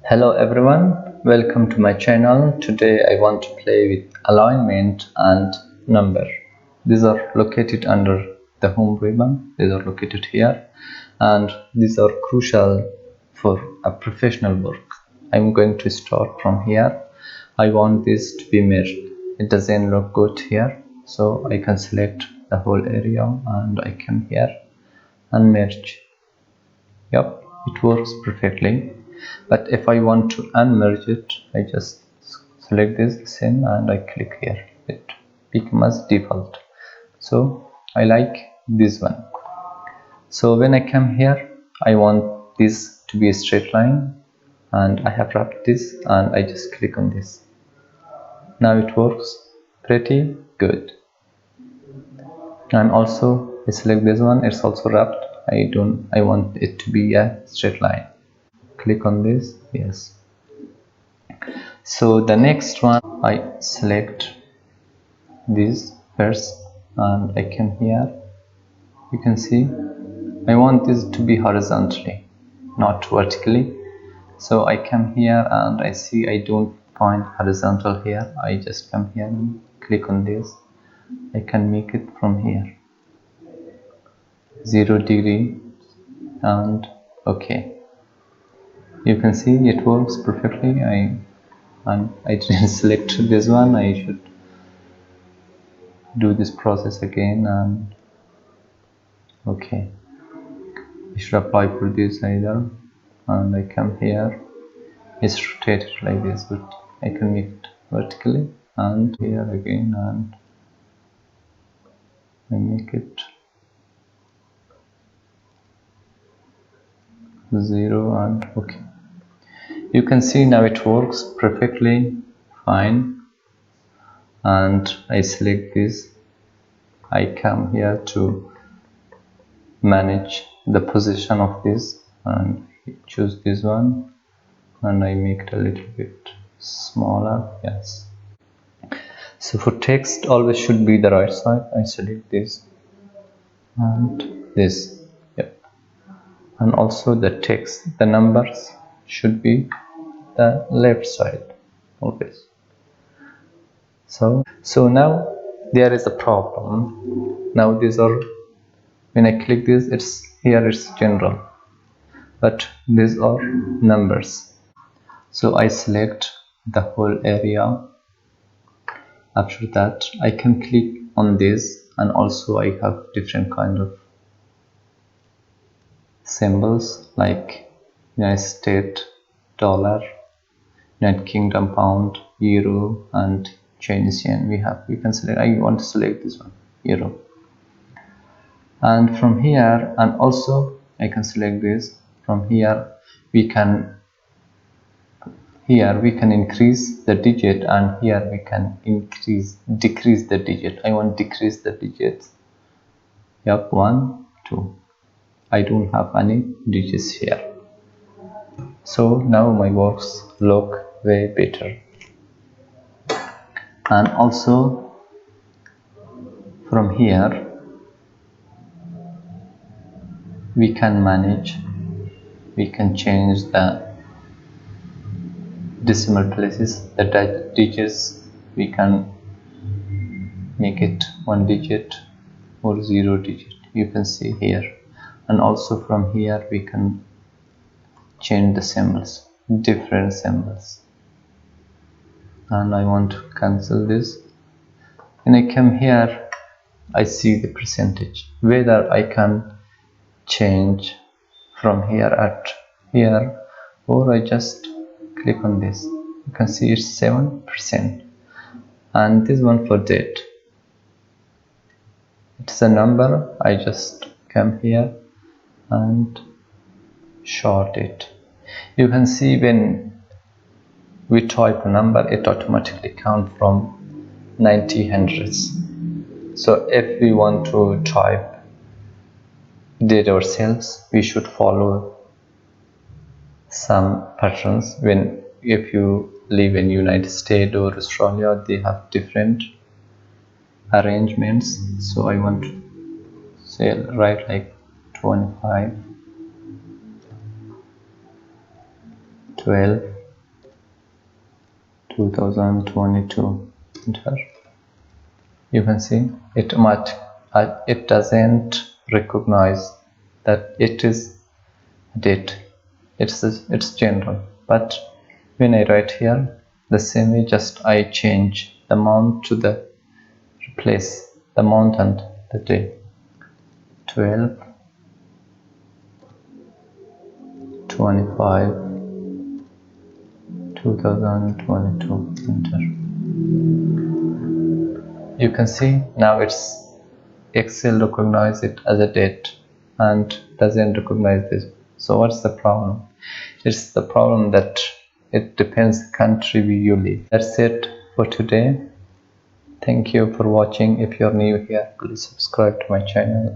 Hello everyone, welcome to my channel. Today I want to play with alignment and number. These are located under the home ribbon. These are located here and these are crucial for a professional work. I'm going to start from here. I want this to be merged. It doesn't look good here, so I can select the whole area and I come here and merge. Yep, it works perfectly. But if I want to unmerge it, I just select this same and I click here. It becomes default. So I like this one. So when I come here, I want this to be a straight line and I have wrapped this and I just click on this. Now it works pretty good. And also I select this one, it's also wrapped. I want it to be a straight line. Click on this, yes. So the next one, I select this first and I come here. You can see I want this to be horizontally, not vertically. So I come here and I see I don't find horizontal here. I just come here and click on this. I can make it from here 0 degree and okay. You can see it works perfectly. I didn't select this one. I should do this process again and okay, I should apply for this either and I come here. It's rotated like this, but I can make it vertically and here again and I make it 0 and okay. You can see now it works perfectly fine and I select this. I come here to manage the position of this and choose this one and I make it a little bit smaller, yes. So for text always should be the right side. I select this and this, yep. And also the text, the numbers should be the left side always. So now there is a problem. Now these are, when I click this, it's here it's general, but these are numbers. So I select the whole area. After that I can click on this and also I have different kind of symbols like United States dollar, United Kingdom pound, euro and Chinese yen. We can select, I want to select this one, euro, and from here, and also I can select this. From here we can increase the digit and here we can decrease the digit. I want to decrease the digits. Yep, 1 2. I don't have any digits here, so now my works look way better. And also from here we can manage, we can change the decimal places, the digits. We can make it 1 digit or 0 digit, you can see here. And also from here we can change the symbols, different symbols. And I want to cancel this. When I come here, I see the percentage, whether I can change from here at here or I just click on this. You can see it's 7%. And this one for date, it's a number. I just come here and short it. You can see when we type a number, it automatically count from 90 hundreds. So if we want to type date ourselves, we should follow some patterns. If you live in United States or Australia, they have different arrangements. So I want to say write like 25, 12, 2022. Enter. You can see it doesn't recognize that it is date. It's general, but when I write here the same way, just I change the month to the replace the month and the day. 12 25 2022. Enter. You can see now it's Excel recognize it as a date and doesn't recognize this. So what's the problem? It's the problem that it depends the country where you live. That's it for today. Thank you for watching. If you're new here, please subscribe to my channel.